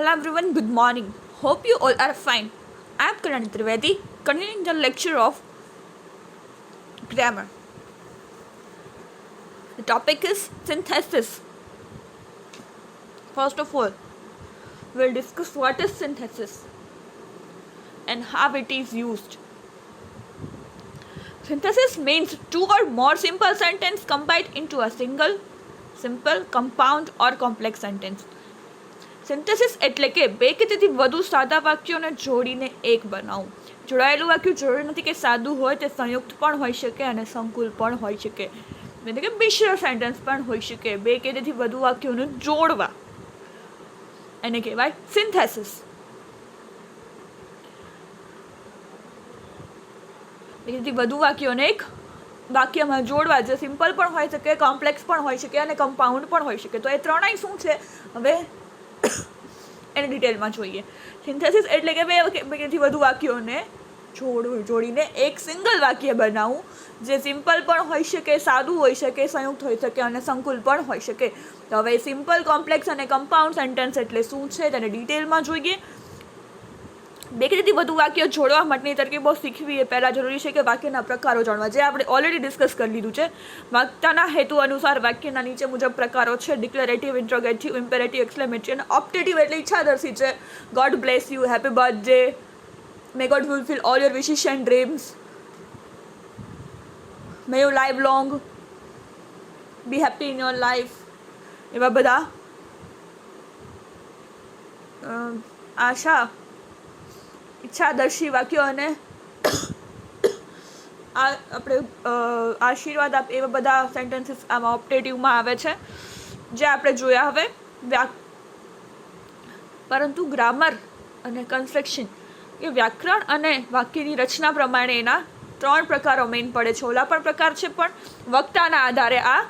Hello everyone, good morning. Hope you all are fine. I am Karan Trivedi, continuing the lecture of grammar. The topic is synthesis. First of all, we'll discuss what is synthesis and how it is used. Synthesis means two or more simple sentences combined into a single, simple, compound or complex sentence. Synthesis એટલે કે બે કે તેથી વધુ સાદા વાક્યોને જોડીને એક બનાવવું. જોડાયેલું વાક્ય જરૂરી નથી કે સાદું હોય, તે સંયુક્ત પણ હોઈ શકે અને સંકુલ પણ હોઈ શકે, એટલે કે મિશ્ર સેન્ટેન્સ પણ હોઈ શકે. બે કે તેથી વધુ વાક્યોને જોડવા એને કહેવાય સિન્થેસિસ. બે કે તેથી વધુ વાક્યોને એક વાક્યમાં જોડવા, જે સિમ્પલ પણ હોઈ શકે, કોમ્પ્લેક્સ પણ હોઈ શકે અને કમ્પાઉન્ડ પણ હોઈ શકે. તો એ ત્રણેય શું છે હવે એને ડિટેલમાં જોઈએ. સિન્થેસિસ એટલે કે બેથી વધુ વાક્યોને જોડીને એક સિંગલ વાક્ય બનાવવું, જે સિમ્પલ પણ હોઈ શકે, સાદું હોઈ શકે, સંયુક્ત હોઈ શકે અને સંકુલ પણ હોઈ શકે. તો હવે સિમ્પલ, કોમ્પ્લેક્સ અને કમ્પાઉન્ડ સેન્ટેન્સ એટલે શું છે તેને ડિટેલમાં જોઈએ. બે કે તેથી વધુ વાક્યો જોડવા માટેની તરકીબો શીખવી એ પહેલાં જરૂરી છે કે વાક્યના પ્રકારો જાણવા, જે આપણે ઓલરેડી ડિસ્કસ કરી લીધું છે. વાક્યના હેતુ અનુસાર વાક્યના નીચે મુજબ પ્રકારો છે: ડિક્લેરેટિવ, ઇન્ટ્રોગેટિવ, ઇમ્પેરેટિવ, એક્સક્લેમેટરી અને ઓપ્ટેટિવ એટલે ઈચ્છાદર્શી છે. God bless you, happy birthday, May God fulfil all your wishes and dreams, May you live long, B happy in your life, એવા બધા આશા ઈચ્છાદર્શી વાક્યો અને આપણે આશીર્વાદ આપે એવા બધા સેન્ટેન્સીસ આમાં ઓપ્ટેટિવમાં આવે છે, જે આપણે જોયા. હવે પરંતુ ગ્રામર અને કન્સ્ટ્રક્શન એ વ્યાકરણ અને વાક્યની રચના પ્રમાણે એના ત્રણ પ્રકારો મેઇન પડે છે. ઓલા પણ પ્રકાર છે, પણ વક્તાના આધારે આ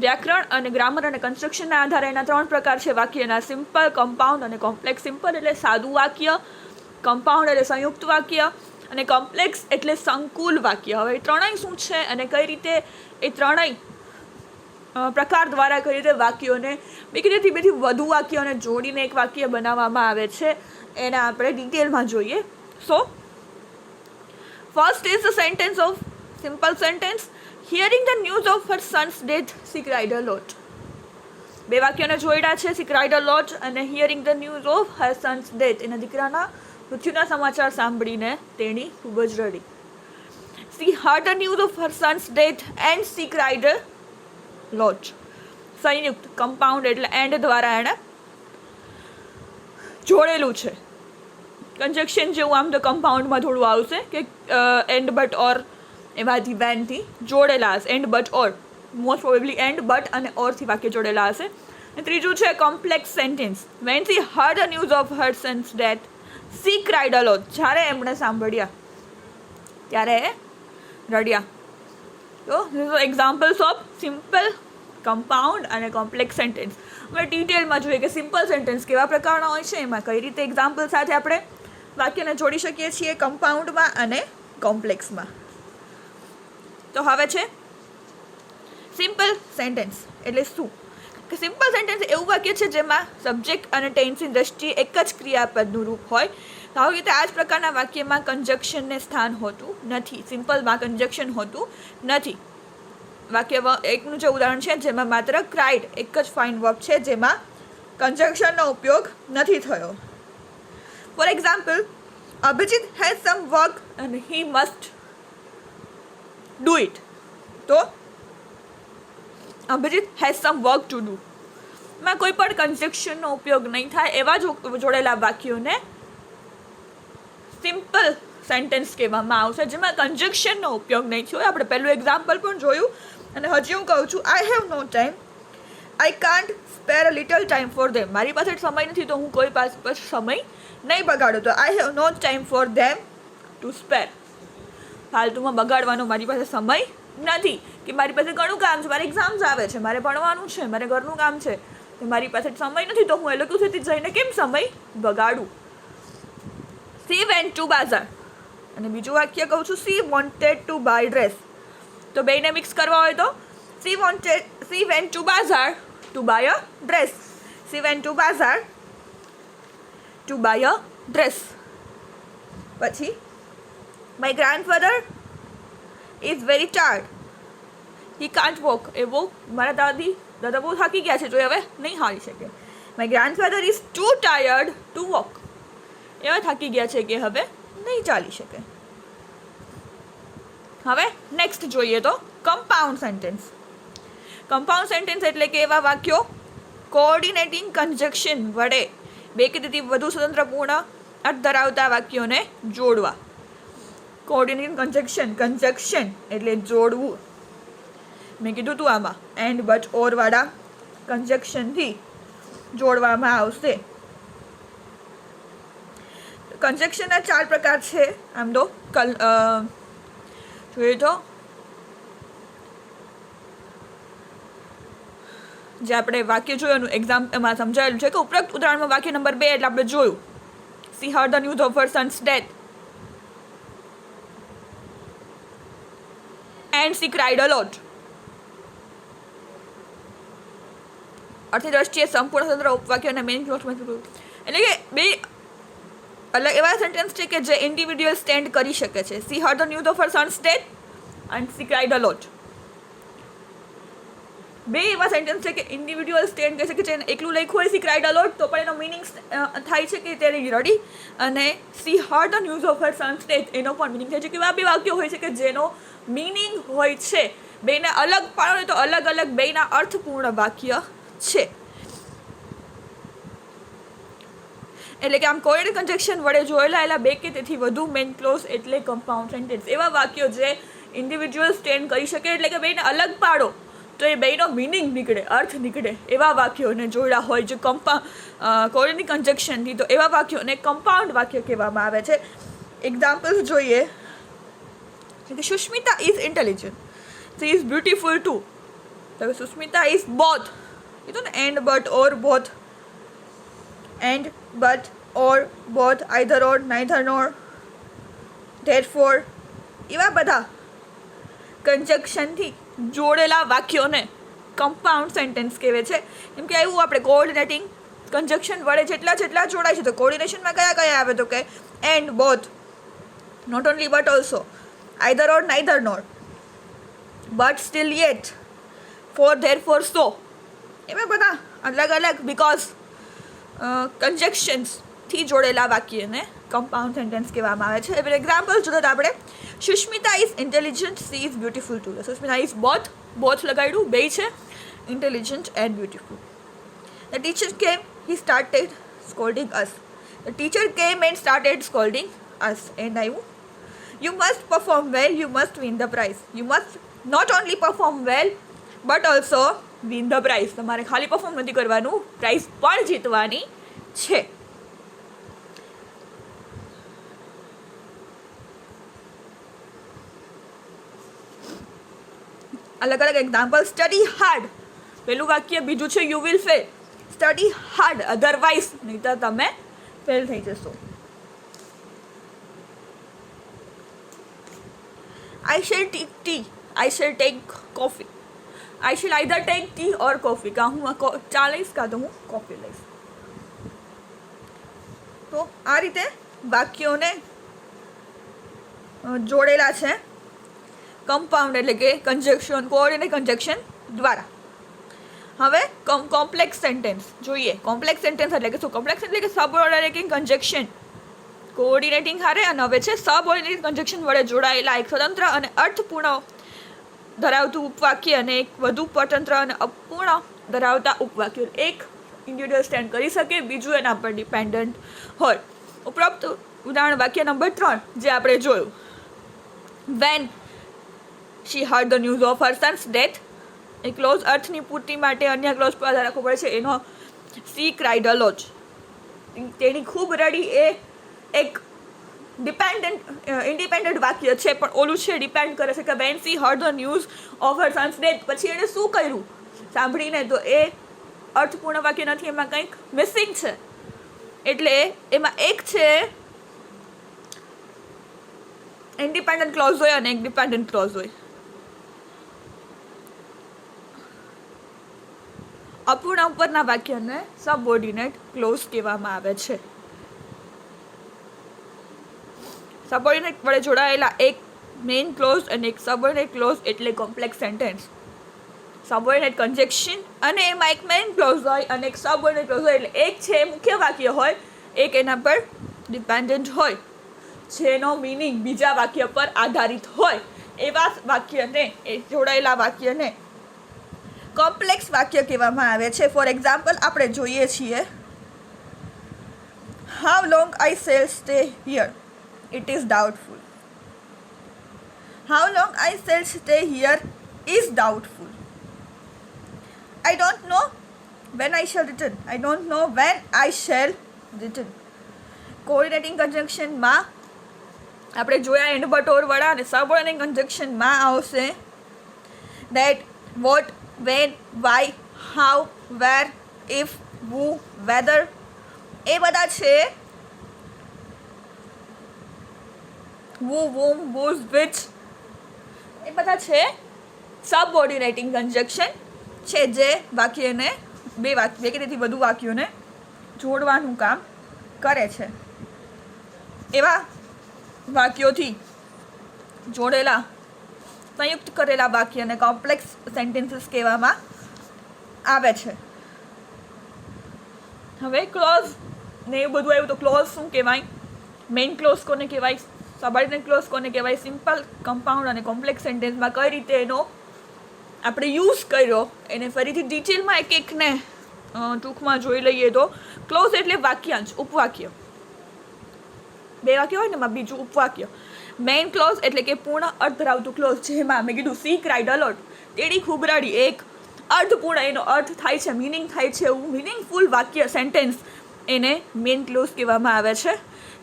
વ્યાકરણ અને ગ્રામર અને કન્સ્ટ્રક્શનના આધારે એના ત્રણ પ્રકાર છે વાક્યના: સિમ્પલ, કમ્પાઉન્ડ અને કોમ્પ્લેક્સ. સિમ્પલ એટલે સાદું વાક્ય, કમ્પાઉન્ડ એટલે સંયુક્ત વાક્ય અને કોમ્પ્લેક્સ એટલે સંકુલ વાક્ય. હવે એ ત્રણેય શું છે અને કઈ રીતે એ ત્રણેય પ્રકાર દ્વારા કઈ રીતે વાક્યોને બેથી વધુ વાક્યોને જોડીને એક વાક્ય બનાવવામાં આવે છે, એને આપણે ડિટેલમાં જોઈએ. So first is the sentence of simple sentence. Hearing the news of her son's death she cried a lot. બે વાક્યોને જોડ્યા છે, શી ક્રાઇડ અ લોટ અને hearing the news of her son's death, એના દીકરાના મૃત્યુના સમાચાર સાંભળીને તેણી ખૂબ જ રડી. She heard the news of her son's death and she cried a lot. સંયુક્ત, કમ્પાઉન્ડ એટલે એન્ડ દ્વારા એણે જોડેલું છે. કન્જક્શન જેવું આમ તો કમ્પાઉન્ડમાં થોડું આવશે કે એન્ડ બટ ઓર એમાંથી વેનથી જોડેલા હશે. And but or, most probably and but અને ઓરથી વાક્ય જોડેલા હશે. અને ત્રીજું છે complex sentence. When she heard the news of her son's death she cried a lot. જ્યારે એમણે સાંભળ્યા ત્યારે રડ્યા. તો એક્ઝામ્પલ્સ ઓફ સિમ્પલ, કમ્પાઉન્ડ અને કોમ્પ્લેક્સ સેન્ટેન્સ. હવે ડિટેલમાં જોઈએ કે સિમ્પલ સેન્ટેન્સ કેવા પ્રકારના હોય છે, એમાં કઈ રીતે એક્ઝામ્પલ સાથે આપણે વાક્યને જોડી શકીએ છીએ કમ્પાઉન્ડમાં અને કોમ્પ્લેક્સમાં. તો હવે છે સિમ્પલ સેન્ટેન્સ એટલે શું. કે સિમ્પલ સેન્ટેન્સ એવું વાક્ય છે જેમાં સબ્જેક્ટ અને ટેન્સની દ્રષ્ટિએ એક જ ક્રિયાપદનું રૂપ હોય. તો આવી રીતે આ જ પ્રકારના વાક્યમાં કન્જક્શનને સ્થાન હોતું નથી. સિમ્પલમાં કન્જક્શન હોતું નથી. વાક્ય એકનું જે ઉદાહરણ છે જેમાં માત્ર ક્રાઇડ એક જ ફાઇન વર્બ છે, જેમાં કન્જક્શનનો ઉપયોગ નથી થયો. For example, Abhijit has some work and he must do it. તો Abhijit has some work to do માં કોઈ પણ કન્જક્શનનો ઉપયોગ નહીં થાય એવા જોડેલા વાક્યોને સિમ્પલ સેન્ટેન્સ કહેવામાં આવશે, જેમાં કન્જક્શનનો ઉપયોગ નહીં થયો. આપણે પહેલું એક્ઝામ્પલ પણ જોયું અને હજી હું કહું છું, I have no time, I can't spare a little time for them. મારી પાસે સમય નથી તો હું કોઈ પાસે સમય નહીં બગાડું. તો I have no time for them to spare. ફાલતુમાં બગાડવાનો મારી પાસે સમય નથી, કે મારી પાસે ઘણું કામ છે, મારે એક્ઝામ્સ આવે છે, મારે ભણવાનું છે, મારે ઘરનું કામ છે, તો મારી પાસે સમય નથી તો હું એ લોકો સુધી જઈને કેમ સમય બગાડું. She went to bazaar. અને બીજું વાક્ય કહું છું, she wanted to buy dress. તો બેને મિક્સ કરવા હોય તો she went to bazaar to buy a dress. She went to bazaar to buy a dress. પછી my grandfather is very tired, he can't walk. એવો મારા દાદા બહુ થાકી ગયા છે, જો હવે નહીં હાલી શકે. My grandfather is too tired to walk. એવા થાકી ગયા છે કે હવે નહીં ચાલી શકે. હવે નેક્સ્ટ જોઈએ તો કમ્પાઉન્ડ સેન્ટેન્સ. કમ્પાઉન્ડ સેન્ટેન્સ એટલે કે એવા વાક્યો કોઓર્ડિનેટિંગ કન્જક્શન વડે બે કે તેથી વધુ સ્વતંત્રપૂર્ણ અર્થ ધરાવતા વાક્યોને જોડવા. કોઓર્ડિનેટિંગ કન્જક્શન એટલે જોડવું. મેં કીધું તું આમાં એન્ડ બટ ઓર વાળા કન્જક્શનથી જોડવામાં આવશે. કન્જક્શનના 4 પ્રકાર છે આમ તો. જોઈએ તો જે આપણે વાક્ય જોયું એક્ઝામ એમાં સમજાયેલું છે કે ઉપરોક્ત ઉદાહરણમાં વાક્ય નંબર 2 એટલે આપણે જોયું she heard the news of her son's death and she cried a lot. અર્થની દ્રષ્ટિએ સંપૂર્ણ સ્વતંત્ર ઉપવાક્ય અને મેઇન ક્લોઝ એટલે કે બે અલગ એવા સેન્ટેન્સ છે કે જે ઇન્ડિવિડ્યુઅલ સ્ટેન્ડ કરી શકે છે. She heard the news of her son's death and she cried a lot. બે એવા સેન્ટેન્સ છે કે ઇન્ડિવિડ્યુઅલ સ્ટેન્ડ કહી શકે છે. એકલું લખ્યું હોય સી ક્રાઇડ અ લોટ તો પણ એનો મિનિંગ થાય છે કે તેને રડી. અને C heard the news of her son's death એનો પણ મિનિંગ થાય છે કે એવા બે વાક્યો હોય છે કે જેનો મિનિંગ હોય છે. બેને અલગ પાડો ને તો અલગ અલગ બેના અર્થપૂર્ણ વાક્ય છે. એટલે કે આમ કોઓર્ડિનેટ કન્જક્શન વડે જોડાયેલા બે કે તેથી વધુ મેઇન ક્લોઝ એટલે કમ્પાઉન્ડ સેન્ટેન્સ. એવા વાક્યો જે ઇન્ડિવિડ્યુઅલ સ્ટેન્ડ કરી શકે એટલે કે બેને અલગ પાડો તો એ બેનો મિનિંગ નીકળે, અર્થ નીકળે. એવા વાક્યોને જોડ્યા હોય જે કોઓર્ડિનેટ કન્જક્શનથી, તો એવા વાક્યોને કમ્પાઉન્ડ વાક્ય કહેવામાં આવે છે. એક્ઝામ્પલ્સ જોઈએ કે Sushmita is intelligent, she is beautiful too. તો સુષ્મિતા ઇઝ બોથ કીધું ને and but or both, and but or both, either or, neither nor, therefore. એવા બધા કન્જક્શનથી જોડેલા વાક્યોને કમ્પાઉન્ડ સેન્ટેન્સ કહેવાય છે. કેમ કે એવું આપણે કોઓર્ડિનેટિંગ કન્જક્શન વડે જેટલા જોડાય છે તો કોઓર્ડિનેશનમાં કયા આવે તો કે and both, not only but also, either or, neither nor, but still yet, for therefore so. એવા બધા અલગ અલગ બીકોઝ કન્જક્શન્સથી જોડેલા વાક્યને કમ્પાઉન્ડ સેન્ટેન્સ કહેવામાં આવે છે. હવે એક્ઝામ્પલ જોતા આપણે Sushmita is intelligent, she is beautiful too. Sushmita is both લગાડ્યું, બે છે, intelligent and beautiful. The teacher came, he started scolding us. The teacher came and started scolding us. And આવ્યું you must perform well, you must win the prize. You must not only perform well but also win the prize. તમારે ખાલી perform નથી કરવાનું, price પણ જીતવાની છે. અલગ અલગ એક્ઝામ્પલ. સ્ટડી હાર્ડ, પેલું વાક્ય, બીજું છે you will fail. Study hard otherwise, નહીં તો તમે ફેલ થઈ જશો. I shall take tea, I shall take coffee. I shall either take tea or coffee. કાં હું ચા લઈશ કાં તો હું કોફી લઈશ. તો આ રીતે વાક્યોને જોડેલા છે કમ્પાઉન્ડ એટલે કે કન્જક્શન, કોઓર્ડિનેટ કન્જક્શન દ્વારા. હવે કોમ્પ્લેક્સ સેન્ટેન્સ જોઈએ. કોમ્પ્લેક્સ સેન્ટેન્સ એટલે કે શું? કોમ્પ્લેક્સ એટલે કે સબઓર્ડિનેટિંગ કન્જક્શન કોઓર્ડિનેટિંગ હારે અને હવે છે સબઓર્ડિનેટિંગ કન્જક્શન વડે જોડાયેલા એક સ્વતંત્ર અને અર્થપૂર્ણ ધરાવતું ઉપવાક્ય અને એક વધુ સ્વતંત્ર અને અપૂર્ણ ધરાવતા ઉપવાક્ય. એક ઇન્ડિવિડ્યુઅલ સ્ટેન્ડ કરી શકે, બીજું એના પર ડિપેન્ડન્ટ હોય. ઉપરોક્ત ઉદાહરણ વાક્ય નંબર 3 જે આપણે જોયું, when she heard the news of her son's death. એ ક્લોઝ અર્થની પૂર્તિ માટે અન્ય ક્લોઝ પર આધાર રાખવો પડે છે. એનો સી ક્રાઇડ અ લોટ, તેની ખૂબ રડી એ એક ઇન્ડિપેન્ડન્ટ વાક્ય છે, પણ ઓલું છે ડિપેન્ડ કરે છે કે when she heard the news of her son's death, પછી એણે શું કર્યું સાંભળીને, તો એ અર્થપૂર્ણ વાક્ય નથી, એમાં કંઈક મિસિંગ છે. એટલે એમાં એક છે ઇન્ડિપેન્ડન્ટ ક્લોઝ હોય અને એક ડિપેન્ડન્ટ ક્લોઝ હોય. અપૂર્ણ ઉપરના વાક્યને સબઓર્ડિનેટ ક્લોઝ કહેવામાં આવે છે. સબઓર્ડિનેટ વડે જોડાયેલા એક મેઇન ક્લોઝ અને એક સબઓર્ડિનેટ ક્લોઝ એટલે કોમ્પ્લેક્સ સેન્ટેન્સ. સબઓર્ડિનેટ કન્જેક્શન અને એમાં એક મેઇન ક્લોઝ હોય અને એક સબઓર્ડિનેટ ક્લોઝ હોય, એટલે એક છે મુખ્ય વાક્ય હોય, એક એના પર ડિપેન્ડન્ટ હોય, જેનો મિનિંગ બીજા વાક્ય પર આધારિત હોય. એવા વાક્યને, એ જોડાયેલા વાક્યને કોમ્પ્લેક્સ વાક્ય કહેવામાં આવે છે. ફોર એક્ઝામ્પલ આપણે જોઈએ છીએ, how long I shell stay here, it is doubtful. How long I shell stay here is doubtful. I don't know when I shall return. I don't know when I shall return. કોઓર્ડિનેટિંગ કન્જંક્શનમાં આપણે જોયા and but ઓર વાળા, અને subordinating કન્જંક્શનમાં આવશે that, what, when, why, how, where, if, who, whether. એ બધા છે વુ, વૂમ, whose, which. એ બધા છે સબઓર્ડિનેટિંગ કન્જંક્શન છે, જે વાક્યને બે કે તેથી વધુ વાક્યોને જોડવાનું કામ કરે છે. એવા વાક્યોથી જોડેલા સંયુક્ત કરેલા વાક્યને કોમ્પ્લેક્સ સેન્ટેન્સીસ કહેવામાં આવે છે. હવે ક્લોઝ ને એવું બધું આવ્યું, તો ક્લોઝ શું કહેવાય, મેઇન ક્લોઝ કોને કહેવાય, સબઓર્ડિનેટ ક્લોઝ કોને કહેવાય, સિમ્પલ, કમ્પાઉન્ડ અને કોમ્પ્લેક્સ સેન્ટેન્સમાં કઈ રીતે એનો આપણે યુઝ કર્યો, એને ફરીથી ડિટેલમાં એક એકને ટૂંકમાં જોઈ લઈએ. તો ક્લોઝ એટલે વાક્યાંશ, ઉપવાક્ય. બે વાક્ય હોય ને એમાં બીજું ઉપવાક્ય. મેઇન ક્લોઝ એટલે કે પૂર્ણ અર્થ ધરાવતું ક્લોઝ, જેમાં મેં કીધું સી ક્રાઇડ અલોટ, તેડી ખૂબ રડી, એક અર્થપૂર્ણ એનો અર્થ થાય છે, મિનિંગ થાય છે, એવું મિનિંગફુલ વાક્ય, સેન્ટેન્સ, એને મેઇન ક્લોઝ કહેવામાં આવે છે.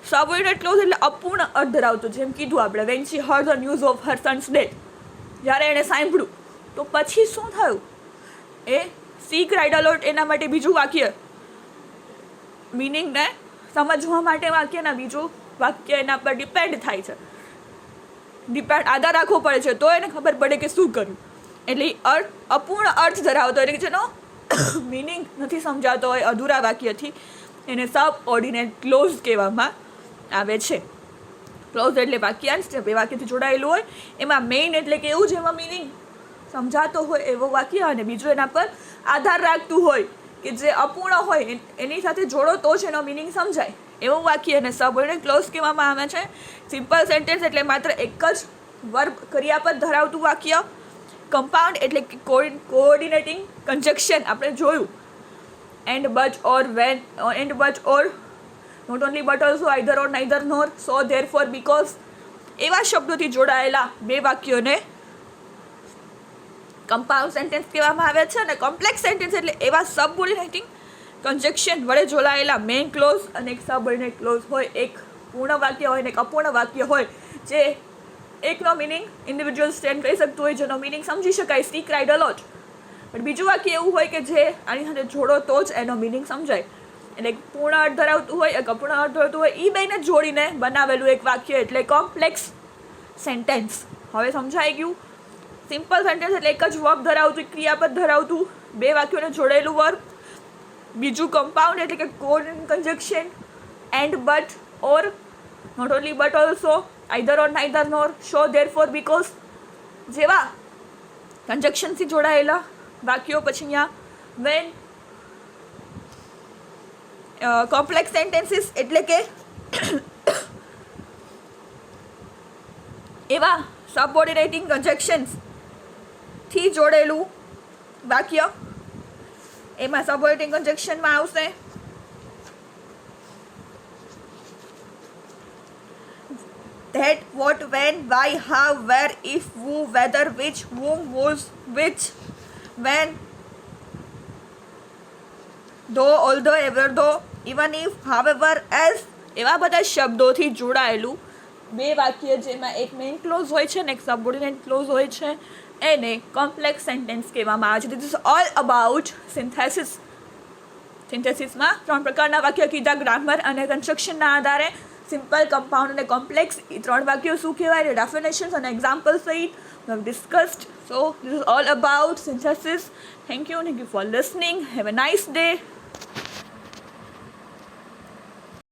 સબઓર્ડિનેટ ક્લોઝ એટલે અપૂર્ણ અર્થ ધરાવતું, જેમ કીધું આપણે, when she heard the news of her son's death, જ્યારે એણે સાંભળ્યું તો પછી શું થયું, એ સી ક્રાઇડ અલોટ, એના માટે બીજું વાક્ય, મિનિંગને સમજવા માટે વાક્યના બીજું વાક્ય એના પર ડિપેન્ડ થાય છે, આધાર રાખવો પડે છે, તો એને ખબર પડે કે શું કર્યું. એટલે અપૂર્ણ અર્થ ધરાવતો, એટલે કે જેનો મિનિંગ નથી સમજાતો હોય અધૂરા વાક્યથી, એને સબઓર્ડિનેટ ક્લોઝ કહેવામાં આવે છે. ક્લોઝ એટલે વાક્યાંશ, જે બે વાક્યથી જોડાયેલું હોય, એમાં મેઇન એટલે કે એવું જેમાં મિનિંગ સમજાતો હોય એવો વાક્ય, અને બીજું એના પર આધાર રાખતું હોય કે જે અપૂર્ણ હોય, એની સાથે જોડો તો જ એનો મિનિંગ સમજાય, એવું વાક્ય અને સબઓર્ડિનેટ ક્લોઝ કહેવામાં આવે છે. સિમ્પલ સેન્ટેન્સ એટલે માત્ર એક જ વર્બ, ક્રિયાપદ ધરાવતું વાક્ય. કમ્પાઉન્ડ એટલે કે કોઓર્ડિનેટિંગ કન્જંક્શન આપણે જોયું, and but or, when, and but or, not only but also, either or, neither nor, so, therefore, because. એવા શબ્દોથી જોડાયેલા બે વાક્યોને કમ્પાઉન્ડ સેન્ટેન્સ કહેવામાં આવે છે. અને કોમ્પ્લેક્સ સેન્ટેન્સ એટલે એવા સબઓર્ડિનેટિંગ કન્જંક્શન વડે જોડાયેલા મેઇન ક્લોઝ અને એક સબઓર્ડિનેટ ક્લોઝ હોય, એક પૂર્ણ વાક્ય હોય ને એક અપૂર્ણ વાક્ય હોય, જે એકનો મિનિંગ ઇન્ડિવિજ્યુઅલ સ્ટેન્ડ કહી શકતું હોય, જેનો મિનિંગ સમજી શકાય, સી ક્રાઇડ અલોટ. પણ બીજું વાક્ય એવું હોય કે જે આની સાથે જોડો તો જ એનો મિનિંગ સમજાય, એટલે એક પૂર્ણ અર્થ ધરાવતું હોય, એક અપૂર્ણ અર્થ ધરાવતું હોય, એ બેને જોડીને બનાવેલું એક વાક્ય એટલે કોમ્પ્લેક્સ સેન્ટેન્સ. હવે સમજાઈ ગયું. સિમ્પલ સેન્ટેન્સ એટલે એક જ વર્બ ધરાવતું, ક્રિયાપદ ધરાવતું, બે વાક્યોને જોડેલું વર્બ. બીજું કમ્પાઉન્ડ એટલે કે coordinating conjunction, and, but, or, not only but also, either or, neither nor, so, therefore, because જેવા કન્જંક્શનથી જોડાયેલા વાક્યો. પછી અહીંયા વેન. કોમ્પ્લેક્સ સેન્ટેન્સીસ એટલે કે એવા સબઓર્ડિનેટિંગ કન્જંક્શન્સ થી જોડેલું વાક્ય. એમાં સબઓર્ડિનેટિંગ કન્જંક્શનમાં આવશે that, what, when, why, how, where, if, who, whether, which, whom, whose, which, when, though, although, ever though, even if, however, as. એવા બધા શબ્દોથી જોડાયેલું બે વાક્ય, જેમાં એક મેઇન ક્લોઝ હોય છે ને એક સબઓર્ડિનેટ ક્લોઝ હોય છે, એને કોમ્પ્લેક્સ સેન્ટેન્સ કહેવામાં આવે છે. This is all about synthesis. સિન્થેસિસમાં 3 પ્રકારના વાક્ય કીધા, ગ્રામર અને કન્સ્ટ્રક્શનના આધારે. સિમ્પલ, કમ્પાઉન્ડ અને કોમ્પ્લેક્સ, એ 3 વાક્યો શું કહેવાય, ડેફિનેશન્સ અને એક્ઝામ્પલ સહિત we have discussed. So this is all about synthesis. Thank you for listening. Have a nice day.